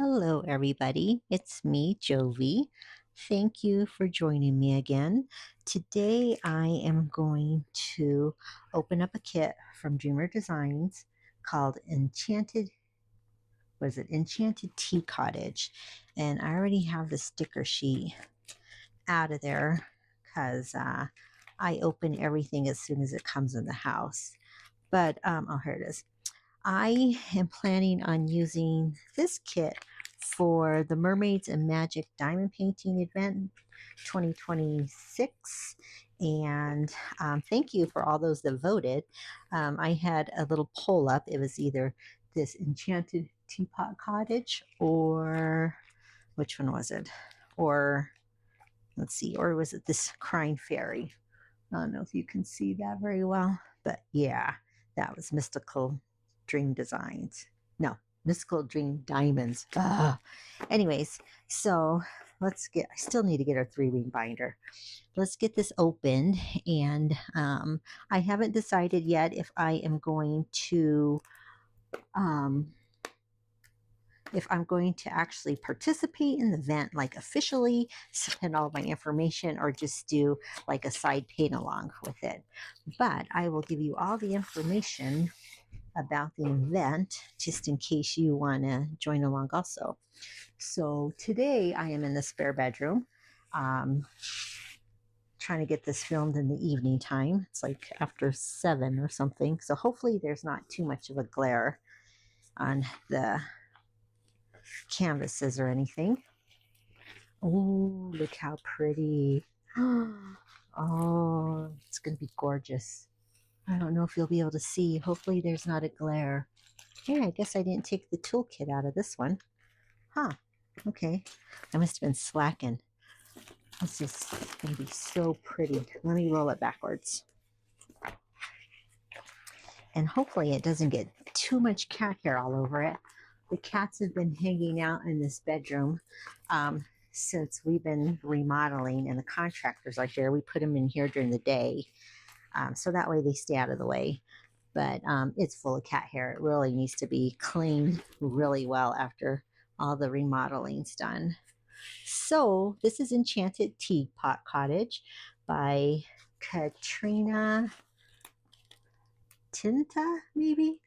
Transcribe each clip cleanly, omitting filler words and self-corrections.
Hello, everybody. It's me, Jovi. Thank you for joining me again. Today, I am going to open up a kit from Dreamer Designs called Enchanted Tea Cottage. And I already have the sticker sheet out of there because I open everything as soon as it comes in the house. But, oh, here it is. I am planning on using this kit for the Mermaids and Magic Diamond Painting Event 2026. And thank you for all those that voted. I had a little poll up. It was either this Enchanted Teapot Cottage or which one was it? Or let's see, or was it this Crying Fairy? I don't know if you can see that very well, but yeah, that was Mystical Dream Designs. No, Mystical Dream Diamonds. Anyways, so I still need to get our 3-ring binder. Let's get this open. And I haven't decided yet if I am going to actually participate in the event, like officially send all my information, or just do like a side paint along with it. But I will give you all the information about the event just in case you want to join along also. So today I am in the spare bedroom, trying to get this filmed in the evening time. It's like after 7 or something. So hopefully there's not too much of a glare on the canvases or anything. Oh, look how pretty. Oh, it's going to be gorgeous. I don't know if you'll be able to see. Hopefully there's not a glare. Hey, I guess I didn't take the toolkit out of this one. Huh. Okay. I must have been slacking. This is going to be so pretty. Let me roll it backwards. And hopefully it doesn't get too much cat hair all over it. The cats have been hanging out in this bedroom since we've been remodeling, and the contractors are here. We put them in here during the day, so that way they stay out of the way. But it's full of cat hair. It really needs to be cleaned really well after all the remodeling's done. So this is Enchanted Teapot Cottage by Katrina Tinta, maybe?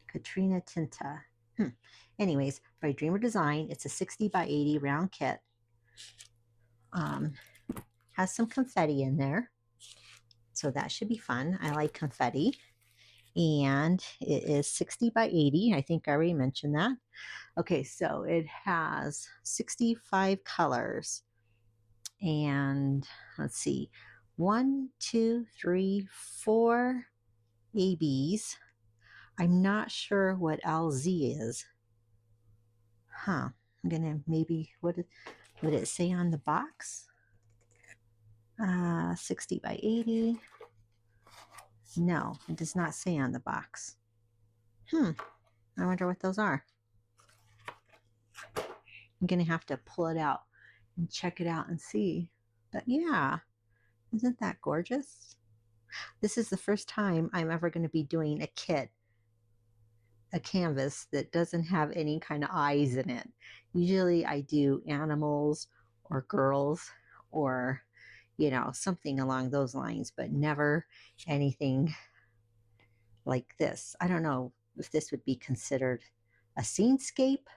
Katrina Tinta. Anyways, by Dreamer Design. It's a 60 by 80 round kit. Has some confetti in there, so that should be fun. I like confetti. And it is 60 by 80. I think I already mentioned that. Okay, so it has 65 colors. And let's see, 1, 2, 3, 4 ABs. I'm not sure what LZ is. I'm gonna maybe, would it say on the box? 60 by 80. No, it does not say on the box. I wonder what those are. I'm gonna have to pull it out and check it out and see. But yeah, isn't that gorgeous? This is the first time I'm ever going to be doing a kit, a canvas that doesn't have any kind of eyes in it. Usually I do animals or girls or, you know, something along those lines, but never anything like this. I don't know if this would be considered a scenescape.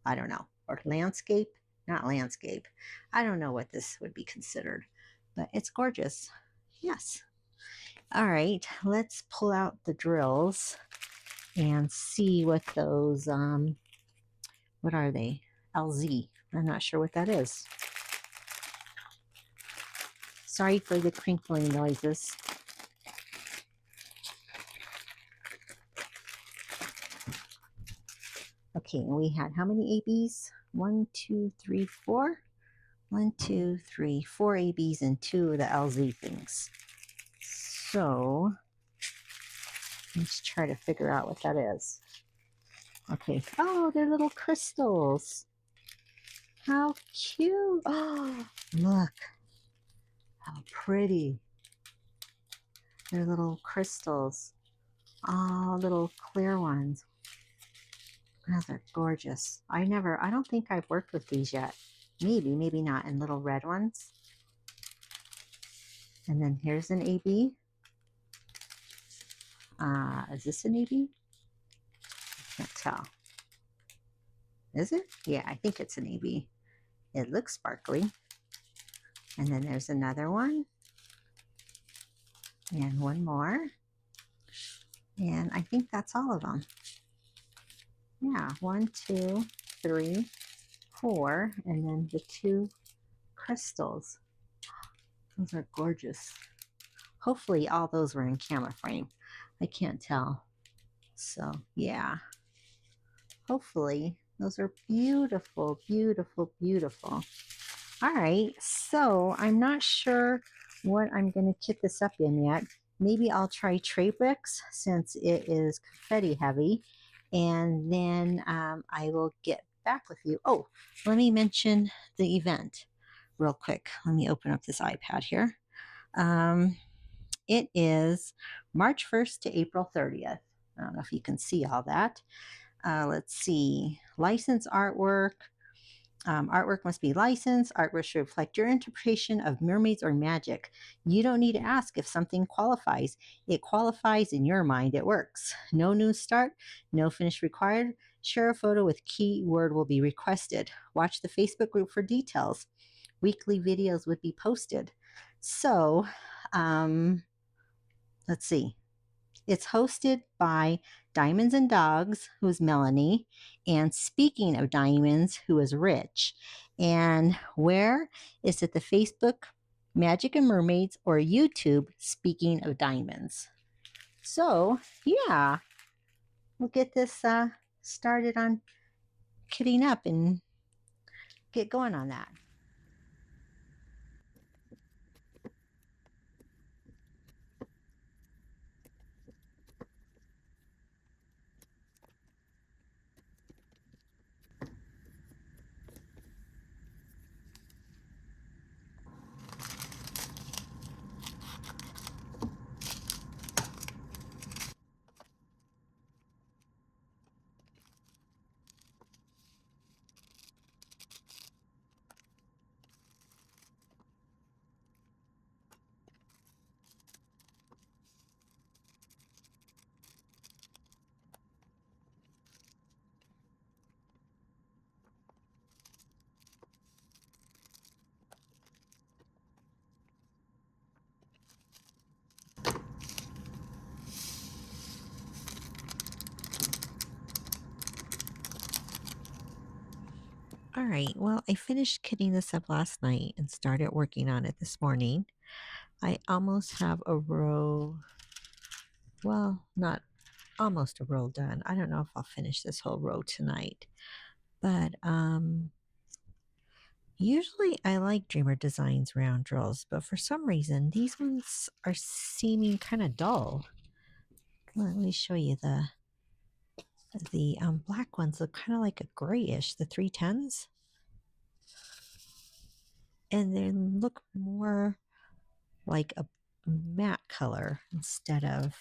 I don't know. Or landscape. Not landscape. I don't know what this would be considered, but it's gorgeous. Yes. All right, let's pull out the drills and see what those, what are they? LZ. I'm not sure what that is. Sorry for the crinkling noises. Okay, and we had how many ABs? 1, 2, 3, 4. 1, 2, 3, 4 ABs and 2 of the LZ things. So let's try to figure out what that is. Okay. Oh, they're little crystals. How cute. Oh, look. How pretty. They're little crystals. Oh, little clear ones. Oh, they're gorgeous. I don't think I've worked with these yet. Maybe, maybe not, in little red ones. And then here's an AB. Is this an AB? Can't tell. Is it? Yeah, I think it's an AB. It looks sparkly. And then there's another one. And one more. And I think that's all of them. Yeah, 1, 2, 3, 4, and then the 2 crystals. Those are gorgeous. Hopefully all those were in camera frame. I can't tell. So yeah, hopefully those are beautiful, beautiful, beautiful. All right, so I'm not sure what I'm going to kit this up in yet. Maybe I'll try tray bricks since it is confetti heavy, and then I will get back with you. Oh, let me mention the event real quick. Let me open up this iPad here. It is March 1st to April 30th. I don't know if you can see all that. Let's see. License artwork. Artwork must be licensed. Artwork should reflect your interpretation of mermaids or magic. You don't need to ask if something qualifies. It qualifies in your mind. It works. No new start. No finish required. Share a photo with keyword will be requested. Watch the Facebook group for details. Weekly videos would be posted. So, let's see. It's hosted by Diamonds and Dogs, who's Melanie, and Speaking of Diamonds, who is Rich. And where is it? The Facebook Magic and Mermaids or YouTube Speaking of Diamonds. So yeah, we'll get this started on kitting up and get going on that. All right, well, I finished kitting this up last night and started working on it this morning. I almost have a row, well, not almost a row done. I don't know if I'll finish this whole row tonight, but usually I like Dreamer Designs round drills, but for some reason these ones are seeming kind of dull. Let me show you the black ones look kind of like a grayish, the 310s, and they look more like a matte color instead of,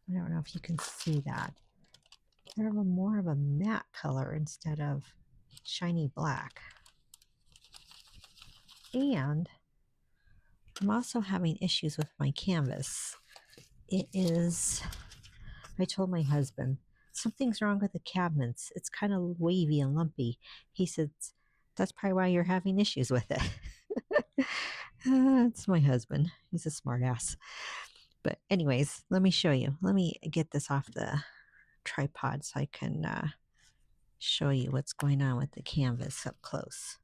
I don't know if you can see that. They're more of a matte color instead of shiny black. And I'm also having issues with my canvas. It is, I told my husband, something's wrong with the cabinets. It's kind of wavy and lumpy. He said, that's probably why you're having issues with it. It's my husband. He's a smart ass. But anyways, let me show you. Let me get this off the tripod so I can show you what's going on with the canvas up close.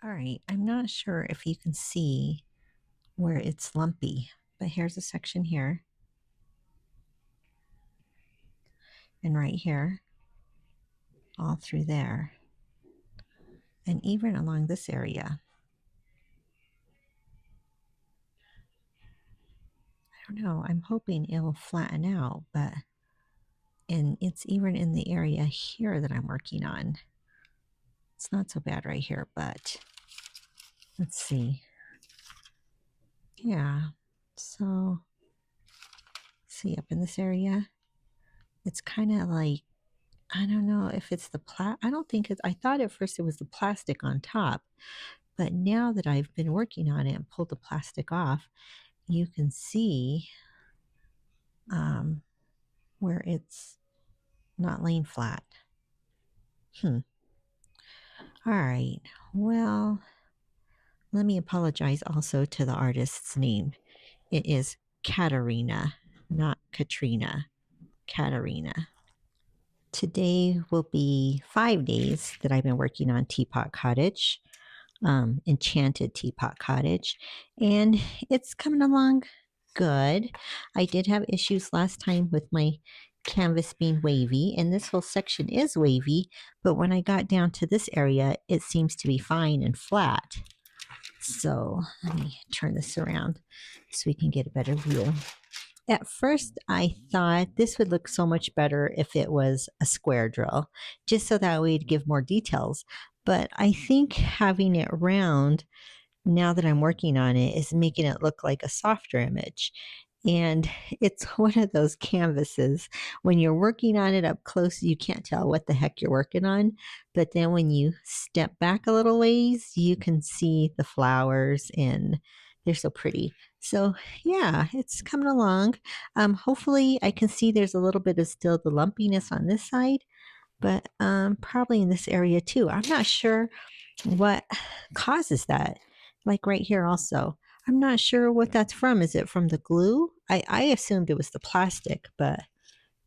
All right, I'm not sure if you can see where it's lumpy, but here's a section here. And right here, all through there, and even along this area. I don't know, I'm hoping it'll flatten out, but, and it's even in the area here that I'm working on. It's not so bad right here, but let's see. Yeah, so see up in this area, It's kind of like, I don't know if it's I don't think it's, I thought at first it was the plastic on top, but now that I've been working on it and pulled the plastic off, you can see um, where it's not laying flat. All right. Well, let me apologize also to the artist's name. It is Katarina, not Katrina. Katarina. Today will be 5 days that I've been working on Teapot Cottage, Enchanted Teapot Cottage, and it's coming along good. I did have issues last time with my canvas being wavy, and this whole section is wavy, but when I got down to this area, it seems to be fine and flat. So let me turn this around so we can get a better view. At first, I thought this would look so much better if it was a square drill, just so that way it'd give more details. But I think having it round, now that I'm working on it, is making it look like a softer image. And it's one of those canvases. When you're working on it up close, you can't tell what the heck you're working on. But then when you step back a little ways, you can see the flowers and they're so pretty. So yeah, it's coming along. Hopefully I can see there's a little bit of still the lumpiness on this side, but probably in this area too. I'm not sure what causes that. Like right here also. I'm not sure what that's from. Is it from the glue? I assumed it was the plastic, but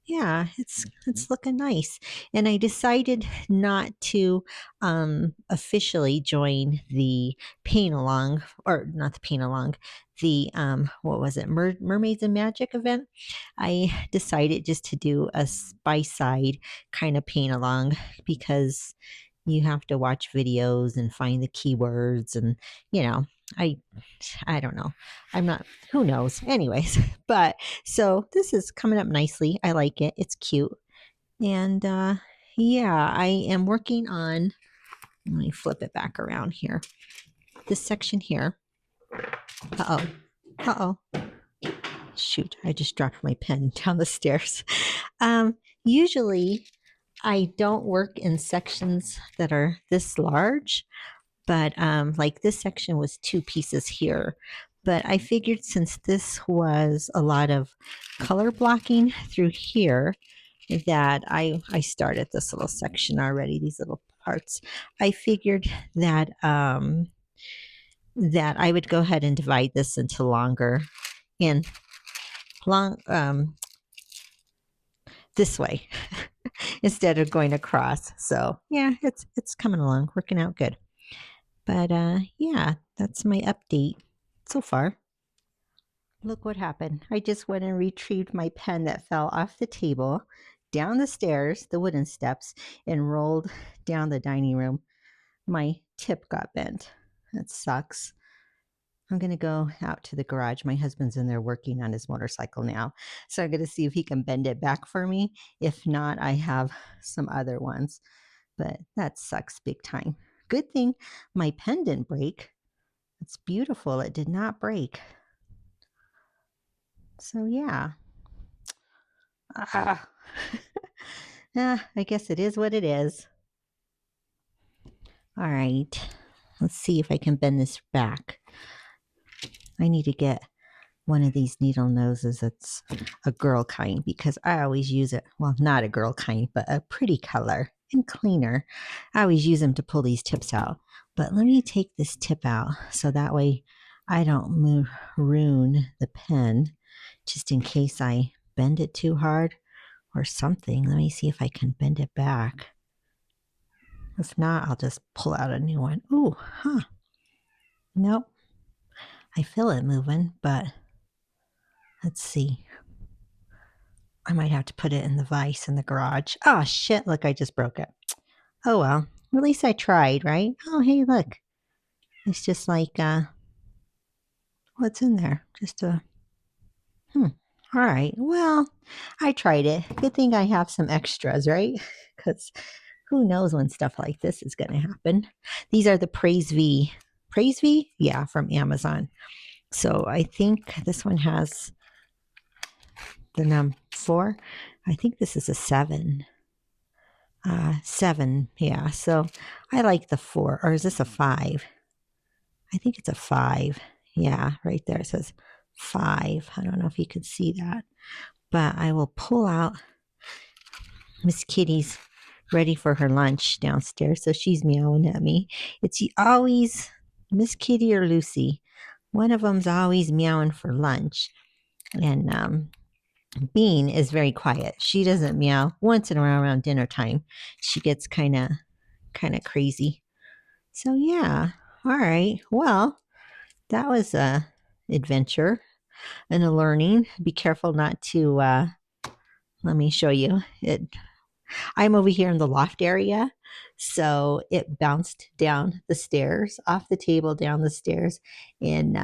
yeah, it's looking nice. And I decided not to officially join the paint along, or not the paint along, the what was it, Mermaids and Magic Event. I decided just to do a by side kind of paint along because you have to watch videos and find the keywords and you know I don't know. I'm not, who knows? Anyways, but so this is coming up nicely. I like it. It's cute. And yeah, I am working on, let me flip it back around here. This section here. Uh-oh. Uh-oh. Shoot, I just dropped my pen down the stairs. Usually I don't work in sections that are this large. But like this section was 2 pieces here. But I figured since this was a lot of color blocking through here, that I started this little section already, these little parts. I figured that that I would go ahead and divide this into longer and long this way instead of going across. So yeah, it's coming along, working out good. But yeah, that's my update so far. Look what happened. I just went and retrieved my pen that fell off the table, down the stairs, the wooden steps, and rolled down the dining room. My tip got bent. That sucks. I'm going to go out to the garage. My husband's in there working on his motorcycle now. So I'm going to see if he can bend it back for me. If not, I have some other ones. But that sucks big time. Good thing my pen didn't break. It's beautiful. It did not break. So yeah. I guess it is what it is. All right. Let's see if I can bend this back. I need to get one of these needle noses that's a girl kind because I always use it. Well, not a girl kind, but a pretty color and cleaner. I always use them to pull these tips out. But let me take this tip out so that way I don't ruin the pen just in case I bend it too hard or something. Let me see if I can bend it back. If not, I'll just pull out a new one. Ooh, huh. Nope. I feel it moving, but let's see. I might have to put it in the vise in the garage. Oh, shit. Look, I just broke it. Oh, well. At least I tried, right? Oh, hey, look. It's just like, what's in there? Just a, all right. Well, I tried it. Good thing I have some extras, right? Because who knows when stuff like this is going to happen. These are the Praise V. Praise V? Yeah, from Amazon. So I think this one has the 4. I think this is a 7. 7, yeah. So I like the 4. Or is this a 5? I think it's a 5. Yeah, right there it says 5. I don't know if you could see that. But I will pull out Miss Kitty's ready for her lunch downstairs. So she's meowing at me. It's always Miss Kitty or Lucy. One of them's always meowing for lunch. And Bean is very quiet. She doesn't meow. Once in a while around dinner time, she gets kind of crazy. So yeah. All right. Well, that was a adventure and a learning. Be careful not to let me show you it. I'm over here in the loft area, so it bounced down the stairs, off the table, down the stairs, and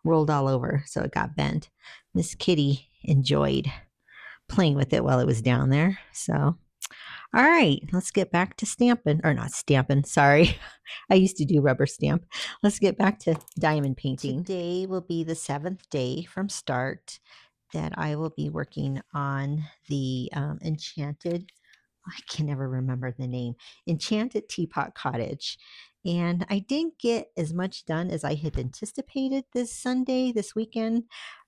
rolled all over, so it got bent. Miss Kitty enjoyed playing with it while it was down there. So all right, let's get back to stamping, or not stamping, sorry. I used to do rubber stamp. Let's get back to diamond painting. Today will be the 7th day from start that I will be working on the Enchanted, I can never remember the name, Enchanted Teapot Cottage. And I didn't get as much done as I had anticipated this weekend.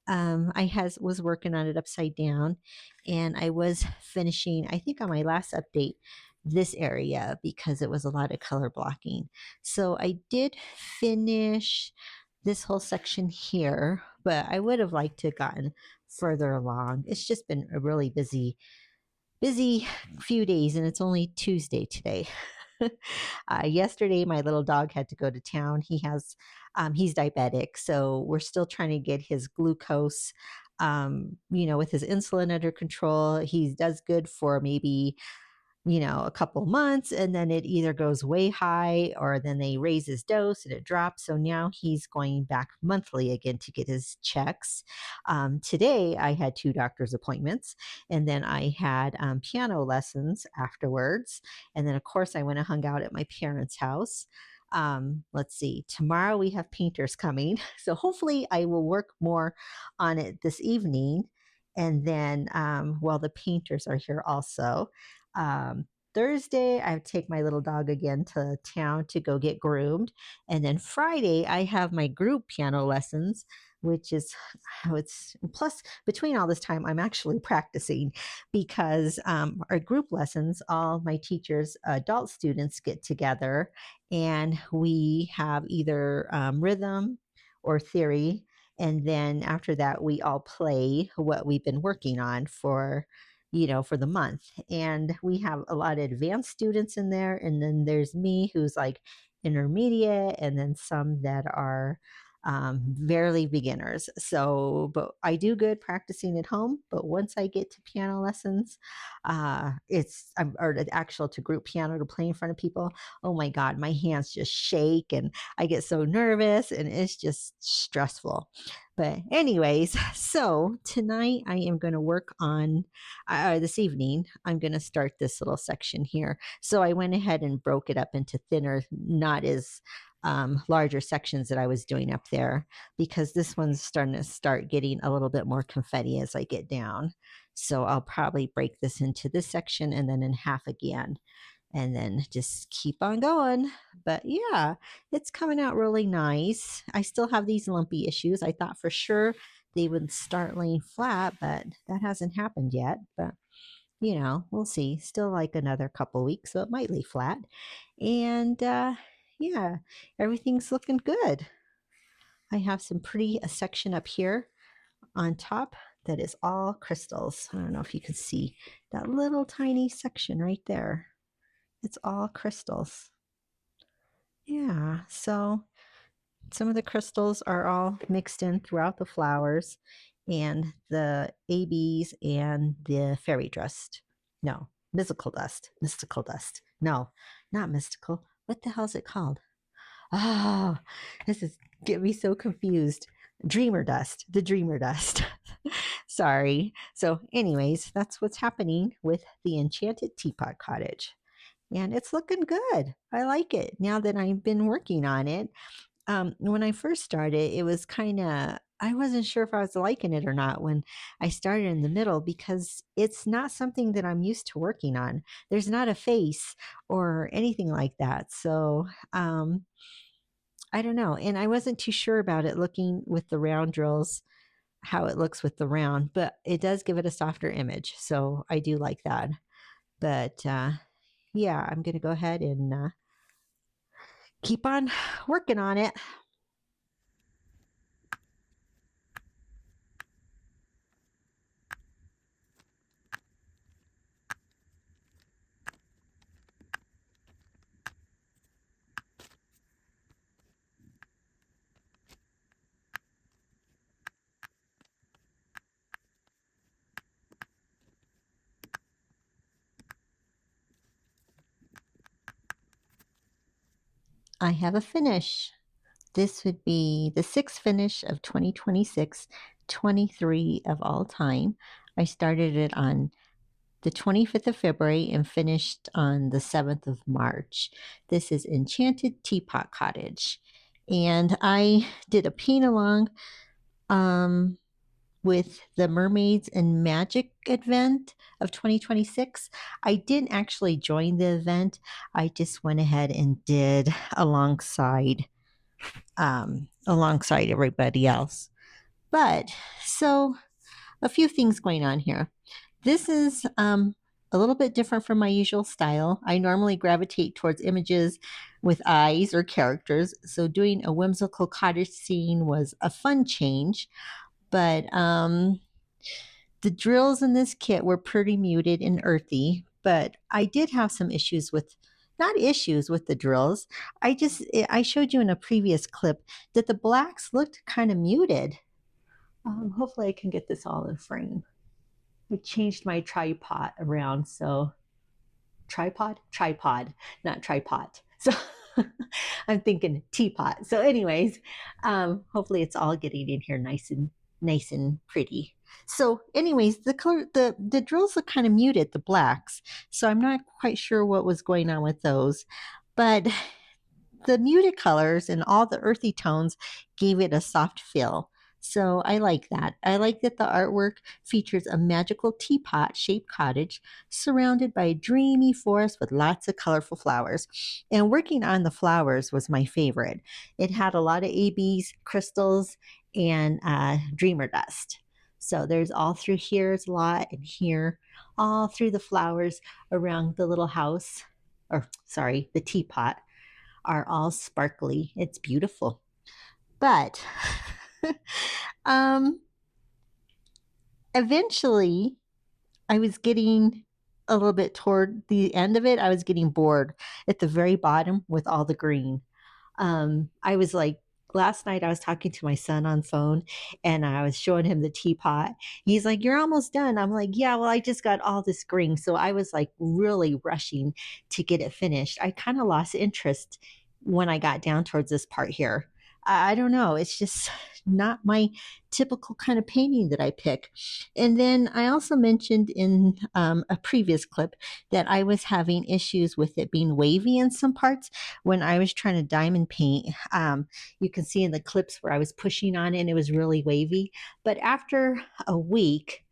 Was working on it upside down, and I was finishing, I think on my last update, this area because it was a lot of color blocking. So I did finish this whole section here, but I would have liked to have gotten further along. It's just been a really busy few days, and it's only Tuesday today. Yesterday, my little dog had to go to town. He's diabetic, so we're still trying to get his glucose, with his insulin under control. He does good for maybe a couple months, and then it either goes way high or then they raise his dose and it drops. So now he's going back monthly again to get his checks. Today I had 2 doctor's appointments, and then I had piano lessons afterwards. And then of course I went and hung out at my parents' house. Let's see, tomorrow we have painters coming. So hopefully I will work more on it this evening. And then while the painters are here also, Thursday, I take my little dog again to town to go get groomed. And then Friday, I have my group piano lessons, which is how it's plus between all this time, I'm actually practicing because our group lessons, all my teachers, adult students get together and we have either rhythm or theory. And then after that, we all play what we've been working on for the month. And we have a lot of advanced students in there. And then there's me who's like intermediate, and then some that are barely beginners. So, but I do good practicing at home. But once I get to piano lessons, or the actual to group piano to play in front of people, oh my God, my hands just shake and I get so nervous and it's just stressful. But anyways, so tonight I am going to work on, this evening, I'm going to start this little section here. So I went ahead and broke it up into thinner, not as larger sections that I was doing up there, because this one's starting to start getting a little bit more confetti as I get down. So I'll probably break this into this section and then in half again, and then just keep on going. But yeah, it's coming out really nice. I still have these lumpy issues. I thought for sure they would start laying flat, but that hasn't happened yet. But we'll see. Still like another couple weeks, so it might lay flat. And yeah, everything's looking good. I have a section up here on top that is all crystals. I don't know if you can see that little tiny section right there. It's all crystals. Yeah, so some of the crystals are all mixed in throughout the flowers and the ABs and the fairy dust. No, mystical dust. Mystical dust. No, not mystical. What the hell is it called? Oh, this is get me so confused. Dreamer dust. The dreamer dust. Sorry. So, anyways, that's what's happening with the Enchanted Teapot Cottage. And it's looking good. I like it now that I've been working on it. When I first started, it was kind of I wasn't sure if I was liking it or not when I started in the middle because it's not something that I'm used to working on. There's not a face or anything like that. So, I don't know. And I wasn't too sure about it looking with the round drills, how it looks with the round, but it does give it a softer image. So I do like that. But yeah, I'm going to go ahead and keep on working on it. I have a finish. This would be the sixth finish of 2026, 23 of all time. I started it on the 25th of February and finished on the 7th of March. This is Enchanted Teapot Cottage. And I did a paint along with the Mermaids and Magic Event of 2026. I didn't actually join the event. I just went ahead and did alongside everybody else. But so a few things going on here. This is a little bit different from my usual style. I normally gravitate towards images with eyes or characters, so doing a whimsical cottage scene was a fun change. But the drills in this kit were pretty muted and earthy, but I did have some issues with, not issues with the drills. I showed you in a previous clip that the blacks looked kind of muted. Hopefully I can get this all in frame. I changed my tripod around, so tripod, not tripod. So I'm thinking teapot. So, anyways, hopefully it's all getting in here nice and pretty. So, anyways, the drills look kind of muted, the blacks. So I'm not quite sure what was going on with those, but the muted colors and all the earthy tones gave it a soft feel. So I like that. I like that the artwork features a magical teapot shaped cottage surrounded by a dreamy forest with lots of colorful flowers. And working on the flowers was my favorite. It had a lot of ABs, crystals, and dreamer dust. So there's all through here's a lot, and here, all through the flowers around the little house, or sorry, the teapot are all sparkly. It's beautiful. But um, eventually, I was getting a little bit toward the end of it. I was getting bored at the very bottom with all the green. I was like, last night I was talking to my son on phone and I was showing him the teapot. He's like, "You're almost done." I'm like, "Yeah, well, I just got all this green." So I was like really rushing to get it finished. I kind of lost interest when I got down towards this part here. I don't know. It's just not my typical kind of painting that I pick. And then I also mentioned in a previous clip that I was having issues with it being wavy in some parts when I was trying to diamond paint. You can see in the clips where I was pushing on it and it was really wavy. But after a week,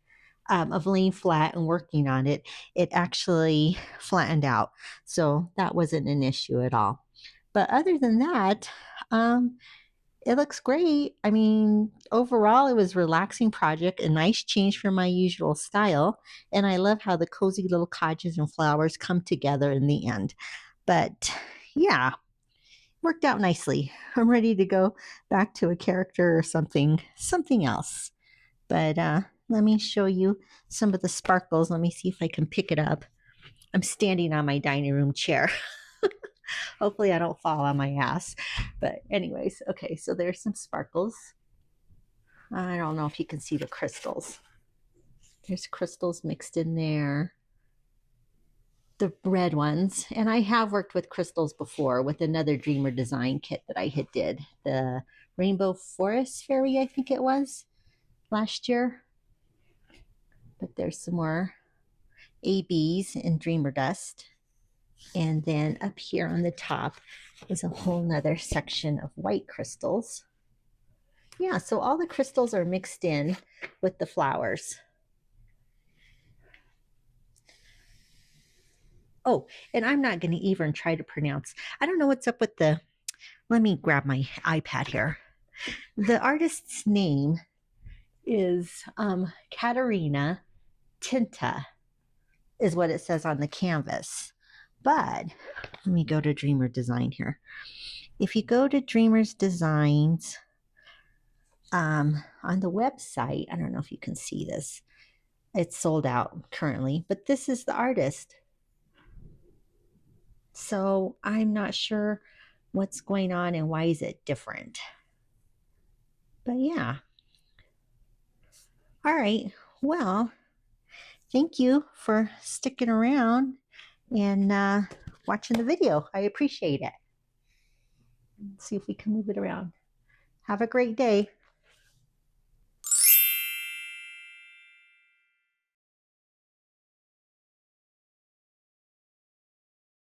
of laying flat and working on it, it actually flattened out. So that wasn't an issue at all. But other than that, um, it looks great. I mean, overall, it was a relaxing project, a nice change from my usual style. And I love how the cozy little cottages and flowers come together in the end. But yeah, worked out nicely. I'm ready to go back to a character or something else. But let me show you some of the sparkles. Let me see if I can pick it up. I'm standing on my dining room chair. Hopefully I don't fall on my ass. But anyways, okay, so there's some sparkles. I don't know if you can see the crystals. There's crystals mixed in there. The red ones. And I have worked with crystals before with another Dreamer design kit that I had did. The Rainbow Forest Fairy, I think it was, last year. But there's some more ABs and Dreamer dust. And then up here on the top is a whole nother section of white crystals. Yeah, so all the crystals are mixed in with the flowers. Oh, and I'm not going to even try to pronounce. I don't know what's up with the. Let me grab my iPad here. The artist's name is Katerina Tinta, is what it says on the canvas. But let me go to Dreamer Design here. If you go to Dreamer's Designs on the website, I don't know if you can see this. It's sold out currently, but this is the artist. So I'm not sure what's going on and why is it different. But yeah. All right. Well, thank you for sticking around and watching the video. I appreciate it. Let's see if we can move it around. Have a great day.